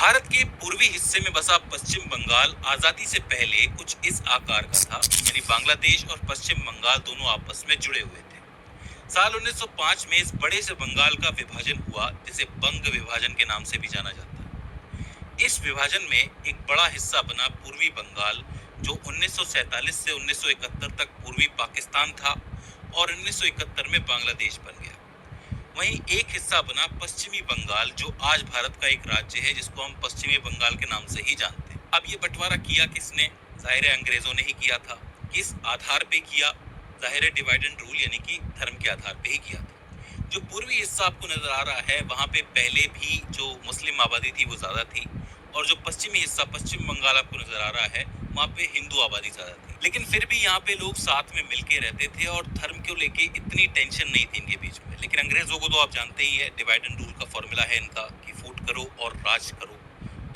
भारत के पूर्वी हिस्से में बसा पश्चिम बंगाल आजादी से पहले कुछ इस आकार का था। यानी बांग्लादेश और पश्चिम बंगाल दोनों आपस में जुड़े हुए थे। साल 1905 में इस बड़े से बंगाल का विभाजन हुआ, जिसे बंग विभाजन के नाम से भी जाना जाता है। इस विभाजन में एक बड़ा हिस्सा बना पूर्वी बंगाल, जो 1947 से 1971 तक पूर्वी पाकिस्तान था और 1971 में बांग्लादेश बन गया। वहीं एक हिस्सा बना पश्चिमी बंगाल, जो आज भारत का एक राज्य है, जिसको हम पश्चिमी बंगाल के नाम से ही जानते हैं। अब ये बंटवारा किया किसने? जाहिर है अंग्रेजों ने ही किया था। किस आधार पे किया? जाहिर है डिवाइड एंड रूल यानी कि धर्म के आधार पे ही किया था। जो पूर्वी हिस्सा आपको नजर आ रहा है, वहां पे पहले भी जो मुस्लिम आबादी थी वो ज्यादा थी, और जो पश्चिमी हिस्सा पश्चिम बंगाल आपको नजर आ रहा है, वहाँ पे हिंदू आबादी ज्यादा थी। लेकिन फिर भी यहाँ पे लोग साथ में मिलके रहते थे और धर्म को लेके इतनी टेंशन नहीं थी इनके बीच में। लेकिन अंग्रेजों को तो आप जानते ही है, डिवाइड एंड रूल का फॉर्मूला है इनका कि फूट करो और राज करो।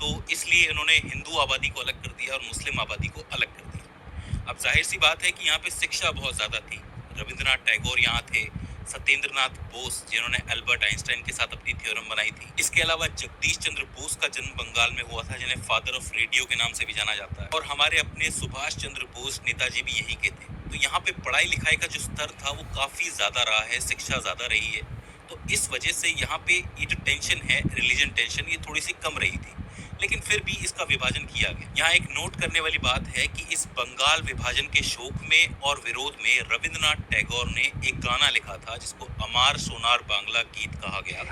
तो इसलिए इन्होंने हिंदू आबादी को अलग कर दिया और मुस्लिम आबादी को अलग कर दिया। अब जाहिर सी बात है कि यहाँ पे शिक्षा बहुत ज्यादा थी। रविंद्रनाथ टैगोर यहाँ थे, सत्येंद्रनाथ बोस जिन्होंने अल्बर्ट आइंस्टाइन के साथ अपनी थ्योरम बनाई थी। इसके अलावा जगदीश चंद्र बोस का जन्म बंगाल में हुआ था, जिन्हें फादर ऑफ रेडियो के नाम से भी जाना जाता है। और हमारे अपने सुभाष चंद्र बोस नेताजी भी यहीं के थे। तो यहाँ पे पढ़ाई लिखाई का जो स्तर था वो काफी ज्यादा रहा है, शिक्षा ज्यादा रही है। तो इस वजह से यहाँ पे ये जो टेंशन है, रिलीजन टेंशन, ये थोड़ी सी कम रही थी। लेकिन फिर भी इसका विभाजन किया गया। यहाँ एक नोट करने वाली बात है कि इस बंगाल विभाजन के शोक में और विरोध में रविंद्रनाथ टैगोर ने एक गाना लिखा था, जिसको अमार सोनार बांग्ला गीत कहा गया।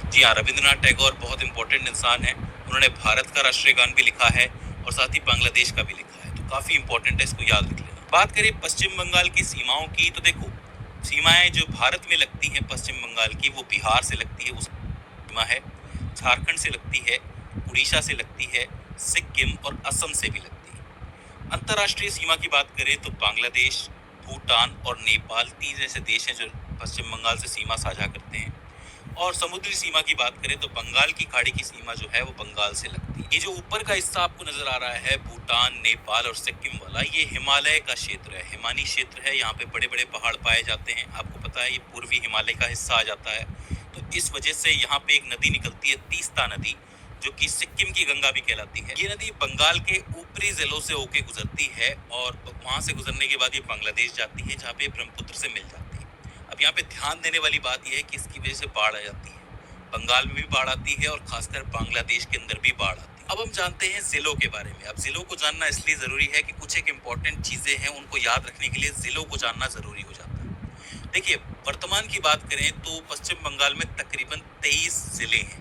जी हाँ, रविंद्रनाथ टैगोर बहुत इंपॉर्टेंट इंसान है। उन्होंने भारत का राष्ट्रीय गान भी लिखा है और साथ ही बांग्लादेश का भी लिखा है। तो काफी इंपॉर्टेंट है, इसको याद रख लेना। बात करें पश्चिम बंगाल की सीमाओं की, तो देखो सीमाएं जो भारत में लगती हैं पश्चिम बंगाल की, वो बिहार से लगती है, उस सीमा है, झारखंड से लगती है, उड़ीसा से लगती है, सिक्किम और असम से भी लगती है। अंतर्राष्ट्रीय सीमा की बात करें तो बांग्लादेश, भूटान और नेपाल तीन ऐसे देश हैं जो पश्चिम बंगाल से सीमा साझा करते हैं। और समुद्री सीमा की बात करें तो बंगाल की खाड़ी की सीमा जो है वो बंगाल से लगती है। ये जो ऊपर का हिस्सा आपको नजर आ रहा है, भूटान, नेपाल और सिक्किम वाला, ये हिमालय का क्षेत्र है, हिमानी क्षेत्र है। यहाँ पे बड़े बड़े पहाड़ पाए जाते हैं। आपको पता है ये पूर्वी हिमालय का हिस्सा आ जाता है। तो इस वजह से यहाँ पे एक नदी निकलती है, तीस्ता नदी, जो कि सिक्किम की गंगा भी कहलाती है। ये नदी बंगाल के ऊपरी जिलों से होके गुजरती है और वहां से गुजरने के बाद ये बांग्लादेश जाती है, जहाँ पे ब्रह्मपुत्र से मिल जाती है। अब यहाँ पे ध्यान देने वाली बात यह है कि इसकी वजह से बाढ़ आ जाती है। बंगाल में भी बाढ़ आती है और खासकर बांग्लादेश के अंदर भी बाढ़ आती है। अब हम जानते हैं जिलों के बारे में। अब जिलों को जानना इसलिए जरूरी है कि कुछ एक इम्पोर्टेंट चीजें हैं, उनको याद रखने के लिए जिलों को जानना जरूरी हो जाता है। देखिए, वर्तमान की बात करें तो पश्चिम बंगाल में तकरीबन 23 जिले हैं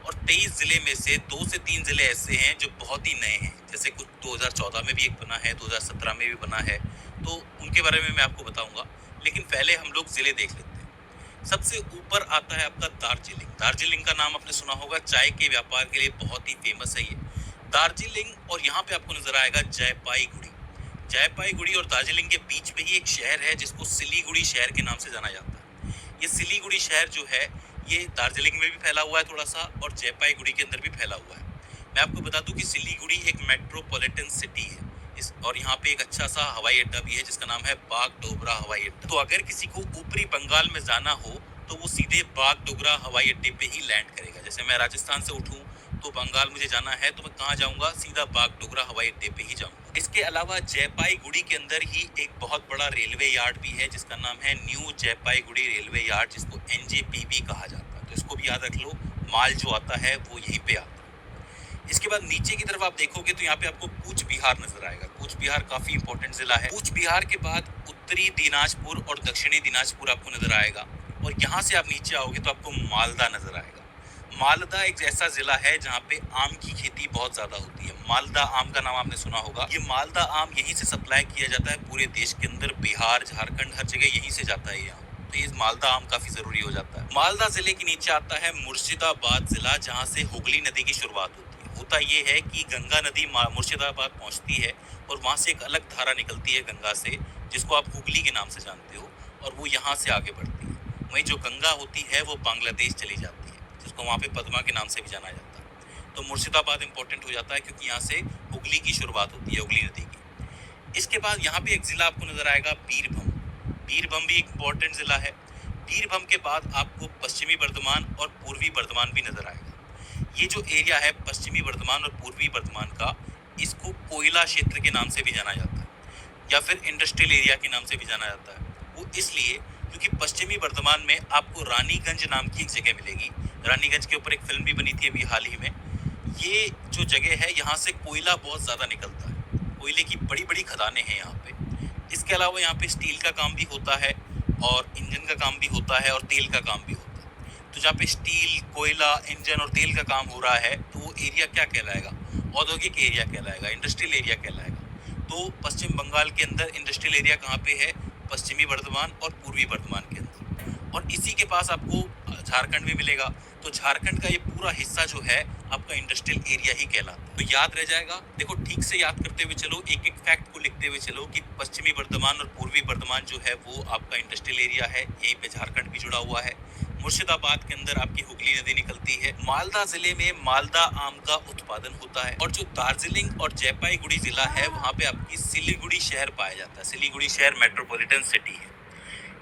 और 23 जिले में से 2 से 3 जिले ऐसे हैं जो बहुत ही नए हैं। जैसे कुछ 2014 में भी एक बना है, 2017 में भी बना है, तो उनके बारे में मैं आपको बताऊंगा। लेकिन पहले हम लोग जिले देख लेते हैं। सबसे ऊपर आता है आपका दार्जिलिंग। दार्जिलिंग का नाम आपने सुना होगा, चाय के व्यापार के लिए बहुत ही फेमस है ये दार्जिलिंग। और यहाँ पे आपको नजर आएगा जयपाईगुड़ी। जयपाईगुड़ी और दार्जिलिंग के बीच में ही एक शहर है जिसको सिलीगुड़ी शहर के नाम से जाना जाता है। ये सिलीगुड़ी शहर जो है ये दार्जिलिंग में भी फैला हुआ है थोड़ा सा, और जयपाईगुड़ी के अंदर भी फैला हुआ है। मैं आपको बता दूं कि सिलीगुड़ी एक मेट्रोपॉलिटन सिटी है और यहाँ पे एक अच्छा सा हवाई अड्डा भी है जिसका नाम है बागडोगरा हवाई अड्डा। तो अगर किसी को ऊपरी बंगाल में जाना हो तो वो सीधे बागडोगरा हवाई अड्डे पे ही लैंड करेगा। जैसे मैं राजस्थान से उठूं तो बंगाल मुझे जाना है तो मैं कहाँ जाऊंगा? सीधा बागडोगरा हवाई अड्डे पे ही जाऊंगा। इसके अलावा जयपाईगुड़ी के अंदर ही एक बहुत बड़ा रेलवे यार्ड भी है जिसका नाम है न्यू जयपाईगुड़ी रेलवे यार्ड, जिसको एनजेपीबी कहा जाता है। तो इसको भी याद रख लो, माल जो आता है वो यहीं पे आता है। इसके बाद नीचे की तरफ आप देखोगे तो यहाँ पे आपको कूच बिहार नजर आएगा। कूच बिहार काफी इंपॉर्टेंट जिला है। कूच बिहार के बाद उत्तरी दिनाजपुर और दक्षिणी दिनाजपुर आपको नजर आएगा, और यहाँ से आप नीचे आओगे तो आपको मालदा नजर आएगा। मालदा एक ऐसा जिला है जहाँ पे आम की खेती बहुत ज्यादा होती है। मालदा आम का नाम आपने सुना होगा। ये मालदा आम यहीं से सप्लाई किया जाता है पूरे देश के अंदर, बिहार, झारखंड, हर जगह यहीं से जाता है ये आम। तो ये मालदा आम काफी जरूरी हो जाता है। मालदा जिले के नीचे आता है मुर्शिदाबाद जिला, जहाँ से हुगली नदी की शुरुआत होती है। होता ये है कि गंगा नदी मुर्शिदाबाद पहुंचती है और वहां से एक अलग धारा निकलती है गंगा से, जिसको आप हुगली के नाम से जानते हो, और वो यहाँ से आगे बढ़ती है। वहीं जो गंगा होती है वो बांग्लादेश चली जाती है, जिसको वहाँ पे पद्मा के नाम से भी जाना जाता है। तो मुर्शिदाबाद इंपॉर्टेंट हो जाता है क्योंकि यहाँ से हुगली की शुरुआत होती है, हुगली नदी की। इसके बाद यहाँ पे एक जिला आपको नजर आएगा बीरभूम। बीरभूम भी एक इंपॉर्टेंट जिला है। बीरभूम के बाद आपको पश्चिमी बर्धमान और पूर्वी बर्धमान भी नजर आएगा। ये जो एरिया है पश्चिमी बर्धमान और पूर्वी बर्धमान का, इसको कोयला क्षेत्र के नाम से भी जाना जाता है या फिर इंडस्ट्रियल एरिया के नाम से भी जाना जाता है। वो इसलिए क्योंकि पश्चिमी बर्धमान में आपको रानीगंज नाम की एक जगह मिलेगी। रानीगंज के ऊपर एक फिल्म भी बनी थी अभी हाल ही में। ये जो जगह है यहाँ से कोयला बहुत ज़्यादा निकलता है, कोयले की बड़ी बड़ी खदानें हैं यहाँ पे। इसके अलावा यहाँ पे स्टील का काम भी होता है और इंजन का काम भी होता है और तेल का काम भी होता है। तो जहाँ पे स्टील, कोयला, इंजन और तेल का काम हो रहा है तो वो एरिया क्या कहलाएगा? औद्योगिक एरिया कहलाएगा, इंडस्ट्रियल एरिया कहलाएगा। तो पश्चिम बंगाल के अंदर इंडस्ट्रियल एरिया कहाँ पे है? पश्चिमी बर्धमान और पूर्वी बर्धमान के अंदर। और इसी के पास आपको झारखंड भी मिलेगा। तो झारखंड का ये पूरा हिस्सा जो है आपका इंडस्ट्रियल एरिया ही कहलाता है। तो याद रह जाएगा। देखो ठीक से याद करते हुए चलो, एक एक फैक्ट को लिखते हुए चलो कि पश्चिमी बर्धमान और पूर्वी बर्धमान जो है वो आपका इंडस्ट्रियल एरिया है। यहीं पे झारखंड भी जुड़ा हुआ है। मुर्शिदाबाद के अंदर आपकी हुगली नदी निकलती है। मालदा जिले में मालदा आम का उत्पादन होता है। और जो दार्जिलिंग और जलपाईगुड़ी जिला है वहाँ पे आपकी सिलीगुड़ी शहर पाया जाता है। सिलीगुड़ी शहर मेट्रोपॉलिटन सिटी है।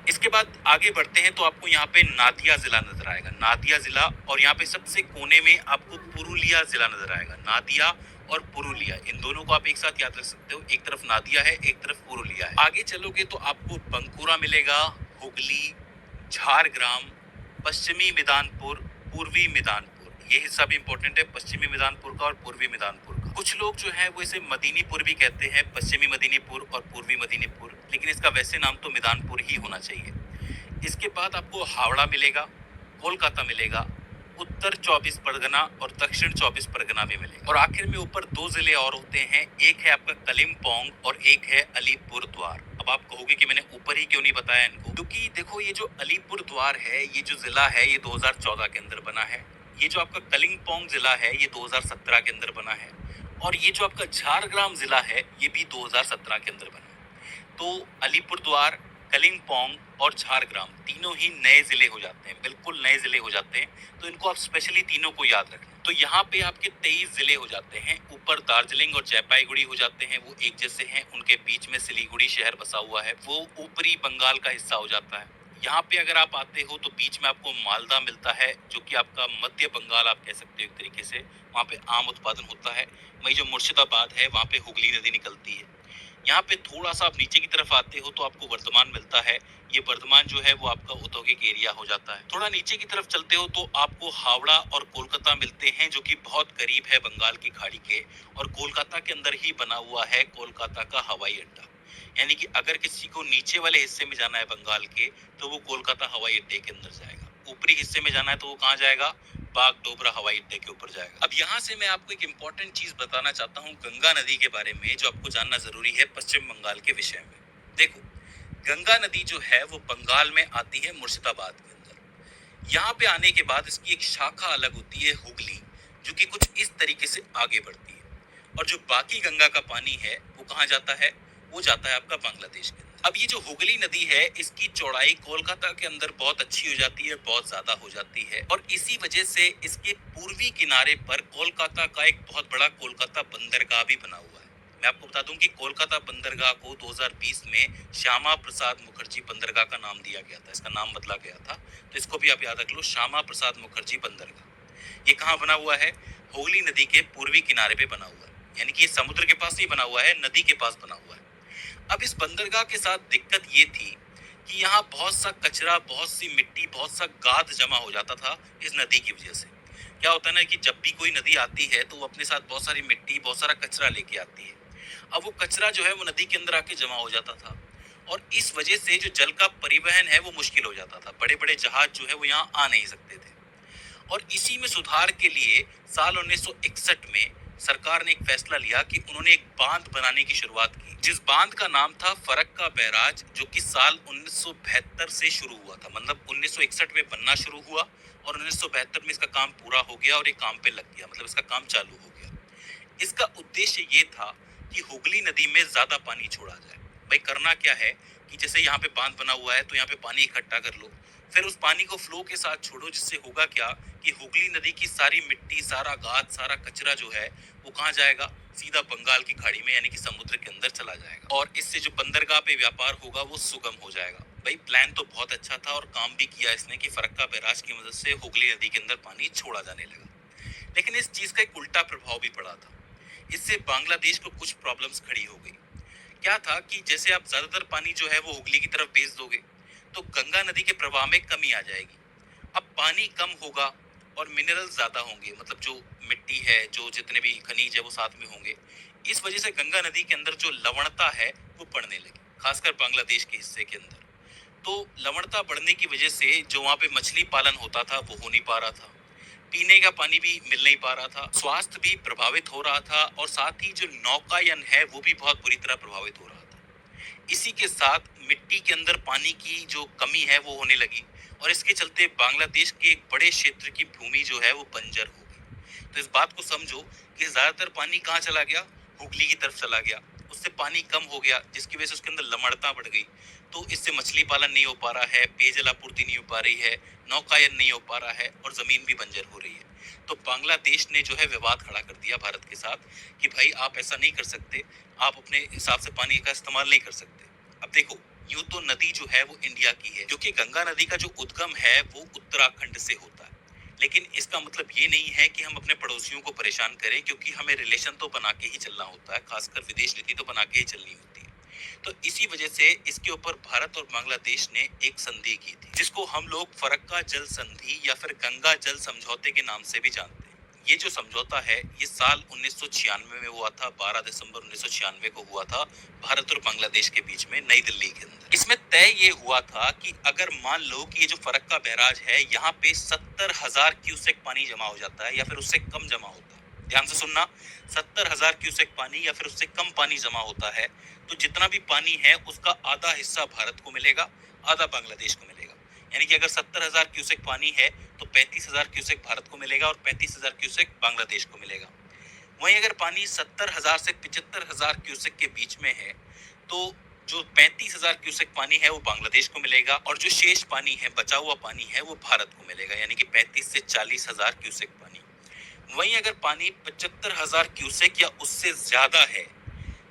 इसके बाद आगे बढ़ते हैं तो आपको यहाँ पे नादिया जिला नजर आएगा। नादिया जिला, और यहाँ पे सबसे कोने में आपको पुरुलिया जिला नजर आएगा। नादिया और पुरुलिया, इन दोनों को आप एक साथ याद रख सकते हो। एक तरफ नादिया है, एक तरफ पुरुलिया है। आगे चलोगे तो आपको बंकुरा मिलेगा, हुगली, झारग्राम, पश्चिमी मिदानपुर, पूर्वी मिदानपुर। ये हिस्सा भी इंपॉर्टेंट है, पश्चिमी मिदानपुर का और पूर्वी मिदानपुर का। कुछ लोग जो है वो इसे मदीनीपुर भी कहते हैं, पश्चिमी मदीनीपुर और पूर्वी मदीनीपुर, लेकिन इसका वैसे नाम तो मिदानपुर ही होना चाहिए। इसके बाद आपको हावड़ा मिलेगा, कोलकाता मिलेगा, उत्तर 24 परगना और दक्षिण 24 परगना भी मिलेगा। और आखिर में ऊपर दो जिले और होते हैं, एक है आपका कलिम्पोंग और एक है अलीपुर द्वार। अब आप कहोगे कि मैंने ऊपर ही क्यों नहीं बताया इनको, क्योंकि देखो ये जो अलीपुर द्वार है, ये जो जिला है ये 2014 के अंदर बना है। ये जो आपका कलिम्पोंग जिला है ये 2017 के अंदर बना है। और ये जो आपका झारग्राम जिला है ये भी 2017 के अंदर बना है। तो अलीपुर द्वार, कलिम्पोंग और झारग्राम तीनों ही नए जिले हो जाते हैं, बिल्कुल नए जिले हो जाते हैं। तो इनको आप स्पेशली तीनों को याद रखना। तो यहाँ पे आपके 23 जिले हो जाते हैं। ऊपर दार्जिलिंग और जलपाईगुड़ी हो जाते हैं, वो एक जैसे हैं। उनके बीच में सिलीगुड़ी शहर बसा हुआ है, वो ऊपरी बंगाल का हिस्सा हो जाता है। यहाँ पे अगर आप आते हो तो बीच में आपको मालदा मिलता है, जो कि आपका मध्य बंगाल आप कह सकते हो एक तरीके से। वहाँ पे आम उत्पादन होता है। वही जो मुर्शिदाबाद है वहाँ पे हुगली नदी निकलती है। यहाँ पे थोड़ा सा आप नीचे की तरफ आते हो तो आपको वर्धमान मिलता है। ये वर्धमान जो है वो आपका औद्योगिक एरिया हो जाता है। थोड़ा नीचे की तरफ चलते हो तो आपको हावड़ा और कोलकाता मिलते हैं, जो कि बहुत करीब है बंगाल की खाड़ी के। और कोलकाता के अंदर ही बना हुआ है कोलकाता का हवाई अड्डा। यानी कि अगर किसी को नीचे वाले हिस्से में जाना है बंगाल के, तो वो कोलकाता हवाई अड्डे के अंदर जाएगा। ऊपरी हिस्से में जाना है तो वो कहाँ जाएगा? बागडोगरा हवाई अड्डे के ऊपर जाएगा। अब यहाँ से मैं आपको एक इम्पोर्टेंट चीज बताना चाहता हूँ गंगा नदी के बारे में, जो आपको जानना जरूरी है पश्चिम बंगाल के विषय में। देखो, गंगा नदी जो है वो बंगाल में आती है मुर्शिदाबाद के अंदर। यहाँ पे आने के बाद इसकी एक शाखा अलग होती है, हुगली, जो कि कुछ इस तरीके से आगे बढ़ती है। और जो बाकी गंगा का पानी है वो कहाँ जाता है? वो जाता है आपका बांग्लादेश के अंदर। अब ये जो हुगली नदी है, इसकी चौड़ाई कोलकाता के अंदर बहुत अच्छी हो जाती है, बहुत ज्यादा हो जाती है। और इसी वजह से इसके पूर्वी किनारे पर कोलकाता का एक बहुत बड़ा कोलकाता बंदरगाह भी बना हुआ है। मैं आपको बता दूं कि कोलकाता बंदरगाह को 2020 में श्यामा प्रसाद मुखर्जी बंदरगाह का नाम दिया गया था, इसका नाम बदला गया था। तो इसको भी आप याद रख लो, श्यामा प्रसाद मुखर्जी बंदरगाह। ये कहाँ बना हुआ है? हुगली नदी के पूर्वी किनारे पे बना हुआ है। यानी कि ये समुद्र के पास नहीं बना हुआ है, नदी के पास बना हुआ है। अब इस बंदरगाह के साथ दिक्कत ये थी कि यहाँ बहुत सा कचरा, बहुत सी मिट्टी, बहुत सा गाद जमा हो जाता था इस नदी की वजह से। क्या होता है ना कि जब भी कोई नदी आती है तो वो अपने साथ बहुत सारी मिट्टी, बहुत सारा कचरा लेके आती है। अब वो कचरा जो है वो नदी के अंदर आके जमा हो जाता था, और इस वजह से जो जल का परिवहन है वो मुश्किल हो जाता था। बड़े बड़े जहाज जो है वो यहाँ आ नहीं सकते थे। और इसी में सुधार के लिए साल 1961 में सरकार ने एक फैसला लिया कि उन्होंने एक बांध बनाने की शुरुआत की, जिस बांध का नाम था फरक्का बैराज, जो कि साल 1972 से शुरू हुआ था। मतलब 1961 में बनना शुरू हुआ और 1972 में इसका काम पूरा हो गया और ये काम पे लग गया, मतलब इसका काम चालू हो गया। इसका उद्देश्य ये था कि हुगली नदी में ज्यादा पानी छोड़ा जाए। भाई करना क्या है कि जैसे यहाँ पे बांध बना हुआ है तो यहाँ पे पानी इकट्ठा कर लो, फिर उस पानी को फ्लो के साथ छोड़ो, जिससे होगा क्या कि हुगली नदी की सारी मिट्टी, सारा गाद, सारा कचरा जो है वो कहाँ जाएगा? सीधा बंगाल की खाड़ी में, यानी कि समुद्र के अंदर चला जाएगा। और इससे जो बंदरगाह पे व्यापार होगा वो सुगम हो जाएगा। भाई प्लान तो बहुत अच्छा था और काम भी किया इसने कि फरक्का बैराज की मदद से हुगली नदी के अंदर पानी छोड़ा जाने लगा। लेकिन इस चीज का एक उल्टा प्रभाव भी पड़ा था। इससे बांग्लादेश को कुछ प्रॉब्लम्स खड़ी हो गई। क्या था कि जैसे आप ज्यादातर पानी जो है वो हुगली की तरफ भेज दोगे तो गंगा नदी के प्रवाह में कमी आ जाएगी। अब पानी कम होगा और मिनरल ज्यादा होंगे, मतलब जो मिट्टी है, जो जितने भी खनिज है वो साथ में होंगे। इस वजह से गंगा नदी के अंदर जो लवणता है वो बढ़ने लगी, खासकर बांग्लादेश के हिस्से के अंदर। तो लवणता बढ़ने की वजह से जो वहां पे मछली पालन होता था वो हो नहीं पा रहा था, पीने का पानी भी मिल नहीं पा रहा था, स्वास्थ्य भी प्रभावित हो रहा था और साथ ही जो नौकायन है वो भी बहुत बुरी तरह प्रभावित हो रहा था। इसी के साथ मिट्टी के अंदर पानी की जो कमी है वो होने लगी और इसके चलते बांग्लादेश के एक बड़े क्षेत्र की भूमि जो है वो बंजर हो गई। तो इस बात को समझो कि ज्यादातर पानी कहाँ चला गया, हुगली की तरफ चला गया। उससे पानी कम हो गया जिसकी वजह से उसके अंदर लवणता बढ़ गई। तो इससे मछली पालन नहीं हो पा रहा है, पेयजल आपूर्ति नहीं हो पा रही है, नौकायन नहीं हो पा रहा है और जमीन भी बंजर हो रही है। तो बांग्लादेश ने जो है विवाद खड़ा कर दिया भारत के साथ कि भाई आप ऐसा नहीं कर सकते, आप अपने हिसाब से पानी का इस्तेमाल नहीं कर सकते। अब देखो, यूं तो नदी जो है वो इंडिया की है, क्योंकि गंगा नदी का जो उद्गम है वो उत्तराखंड से होता है। लेकिन इसका मतलब ये नहीं है कि हम अपने पड़ोसियों को परेशान करें, क्योंकि हमें रिलेशन तो बना के ही चलना होता है, खासकर विदेश नीति तो बना के ही चलनी होती है। तो इसी वजह से इसके ऊपर भारत और बांग्लादेश ने एक संधि की थी, जिसको हम लोग फरक्का जल संधि या फिर गंगा जल समझौते के नाम से भी जानते हैं। ये जो समझौता है ये साल 1996 में हुआ था, 12 दिसंबर 1996 को हुआ था भारत और बांग्लादेश के बीच में नई दिल्ली के अंदर। इसमें तय ये हुआ था कि अगर मान लो कि ये जो फरक्का बैराज है यहाँ पे 70,000 क्यूसेक पानी जमा हो जाता है या फिर उससे कम जमा होता है, ध्यान से सुनना, 70,000 क्यूसेक पानी या फिर उससे कम पानी जमा होता है, तो जितना भी पानी है उसका आधा हिस्सा भारत को मिलेगा, आधा बांग्लादेश को मिलेगा। यानी कि अगर 70,000 क्यूसेक पानी है तो 35,000 क्यूसेक भारत को मिलेगा और 35,000 क्यूसेक बांग्लादेश को मिलेगा। वहीं अगर पानी 70,000 से 75,000 क्यूसेक के बीच में है तो जो 35,000 क्यूसेक पानी है वो बांग्लादेश को मिलेगा और जो शेष पानी है, बचा हुआ पानी है, वो भारत को मिलेगा, यानी कि 35 से 40,000 क्यूसेक पानी। वहीं अगर पानी 75,000 क्यूसेक या उससे ज्यादा है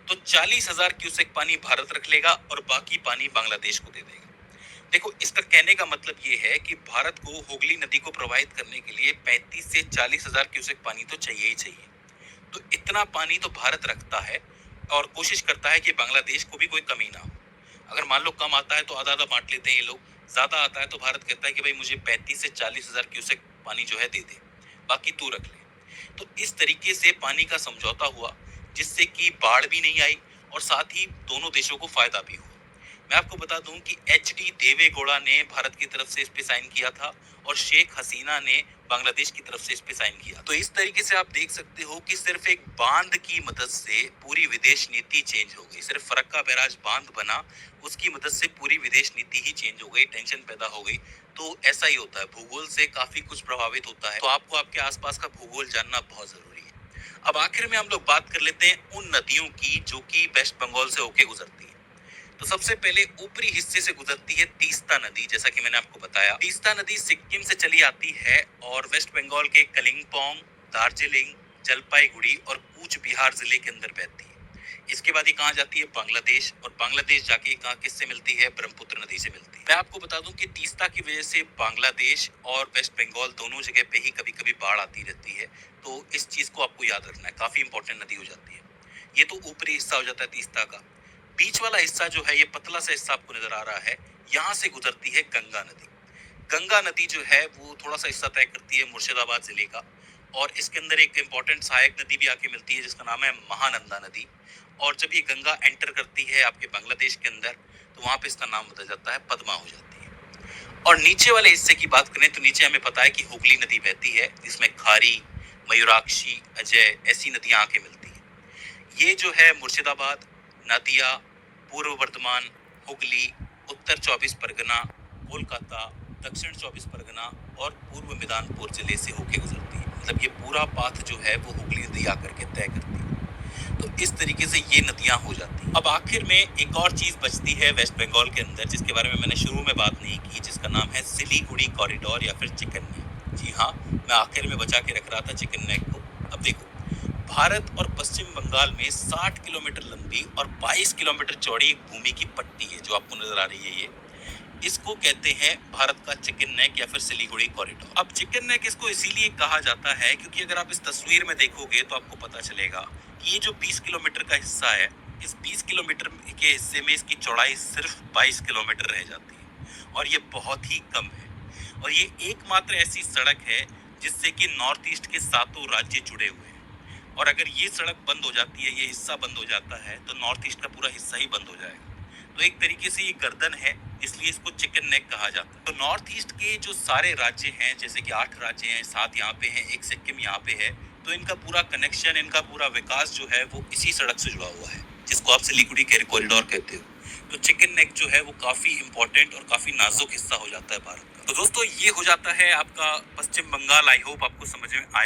तो 40,000 क्यूसेक पानी भारत रख लेगा और बाकी पानी बांग्लादेश को दे देगा। देखो, इसका कहने का मतलब ये है कि भारत को हुगली नदी को प्रवाहित करने के लिए 35 से 40,000 क्यूसेक पानी तो चाहिए ही चाहिए। तो इतना पानी तो भारत रखता है और कोशिश करता है कि बांग्लादेश को भी कोई कमी ना हो। अगर मान लो कम आता है तो आधा आधा बांट लेते हैं ये लोग, ज्यादा आता है तो भारत कहता है कि भाई मुझे 35 से 40,000 क्यूसेक पानी जो है दे दे, बाकी तू रख ले। तो इस तरीके से पानी का समझौता हुआ जिससे कि बाढ़ भी नहीं आई और साथ ही दोनों देशों को फायदा भी हुआ। मैं आपको बता दूं कि एच.डी. देवेगौड़ा ने भारत की तरफ से इस पे साइन किया था और शेख हसीना ने बांग्लादेश की तरफ से इस पे साइन किया। तो इस तरीके से आप देख सकते हो कि सिर्फ एक बांध की मदद से पूरी विदेश नीति चेंज हो गई। सिर्फ फरक्का बैराज बांध बना, उसकी मदद से पूरी विदेश नीति ही चेंज हो गई, टेंशन पैदा हो गई। तो ऐसा ही होता है, भूगोल से काफी कुछ प्रभावित होता है, तो आपको आपके आसपास का भूगोल जानना बहुत जरूरी है। अब आखिर में हम लोग बात कर लेते हैं उन नदियों की जो कि वेस्ट बंगाल से होके गुजरती है। तो सबसे पहले ऊपरी हिस्से से गुजरती है तीस्ता नदी। जैसा कि मैंने आपको बताया, तीस्ता नदी सिक्किम से चली आती है और वेस्ट बंगाल के कलिम्पोंग, दार्जिलिंग, जलपाईगुड़ी और कूच बिहार जिले के अंदर बहती है। इसके बाद ये कहाँ जाती है, बांग्लादेश, और बांग्लादेश जाके कहाँ किससे मिलती है, ब्रह्मपुत्र नदी से मिलती है। मैं आपको बता दूं कि तीस्ता की वजह से बांग्लादेश और वेस्ट बंगाल दोनों जगह पे ही कभी कभी बाढ़ आती रहती है। तो इस चीज को आपको याद रखना है, काफी इंपॉर्टेंट नदी हो जाती है। ये तो ऊपरी हिस्सा हो जाता है तीस्ता का। बीच वाला हिस्सा जो है, ये पतला सा हिस्सा आपको नजर आ रहा है, यहाँ से गुजरती है गंगा नदी। गंगा नदी जो है वो थोड़ा सा हिस्सा तय करती है मुर्शिदाबाद जिले का, और इसके अंदर एक इंपॉर्टेंट सहायक नदी भी आके मिलती है जिसका नाम है महानंदा नदी। और जब ये गंगा एंटर करती है आपके बांग्लादेश के अंदर तो वहां पे इसका नाम बदल जाता है, पद्मा हो जाती है। और नीचे वाले हिस्से की बात करें तो नीचे हमें पता है कि हुगली नदी बहती है, जिसमें खारी, मयूराक्षी, अजय ऐसी नदियां आके मिलती है। ये जो है मुर्शिदाबाद, नादिया, पूर्व वर्धमान, हुगली, उत्तर 24 परगना, कोलकाता, दक्षिण 24 परगना और पूर्व मिदनापुर जिले से होके गुजरती है। मतलब ये पूरा पाथ जो है वो हुगली नदी आकर के तय करती है। तो इस तरीके से ये नदियां हो जाती हैं। अब आखिर में एक और चीज बचती है वेस्ट बंगाल के अंदर, जिसके बारे में मैंने शुरू में बात नहीं की, जिसका नाम है सिलीगुड़ी कॉरिडोर या फिर चिकन नेक। जी हाँ, मैं आखिर में बचा के रख रहा था चिकन नेक को। अब देखो, भारत और पश्चिम बंगाल में 60 किलोमीटर लंबी और 22 किलोमीटर चौड़ी एक भूमि की पट्टी है जो आपको नजर आ रही है। इसको कहते हैं भारत का चिकन नेक या फिर सिलीगुड़ी कॉरिडोर। अब चिकन नेक इसको इसीलिए कहा जाता है क्योंकि अगर आप इस तस्वीर में देखोगे तो आपको पता चलेगा कि ये जो 20 किलोमीटर का हिस्सा है, इस 20 किलोमीटर के हिस्से में इसकी चौड़ाई सिर्फ 22 किलोमीटर रह जाती है और ये बहुत ही कम है। और ये एकमात्र ऐसी सड़क है जिससे कि नॉर्थ ईस्ट के 7 राज्य जुड़े हुए हैं। और अगर ये सड़क बंद हो जाती है, ये हिस्सा बंद हो जाता है, तो नॉर्थ ईस्ट का पूरा हिस्सा ही बंद हो जाएगा। तो एक तरीके से ये गर्दन है, इसलिए इसको चिकन नेक कहा जाता है। तो नॉर्थ ईस्ट के जो सारे राज्य हैं, जैसे कि 8 राज्य हैं, 7 यहाँ पे हैं, एक सिक्किम यहाँ पे है, तो इनका पूरा कनेक्शन, इनका पूरा विकास जो है वो इसी सड़क से जुड़ा हुआ है, जिसको आप सिलीगुड़ी कॉरिडोर कहते हो। तो चिकन नेक जो है वो काफी इंपॉर्टेंट और काफी नाजुक हिस्सा हो जाता है भारत का। तो दोस्तों ये हो जाता है आपका पश्चिम बंगाल। आई होप आपको समझ में आया।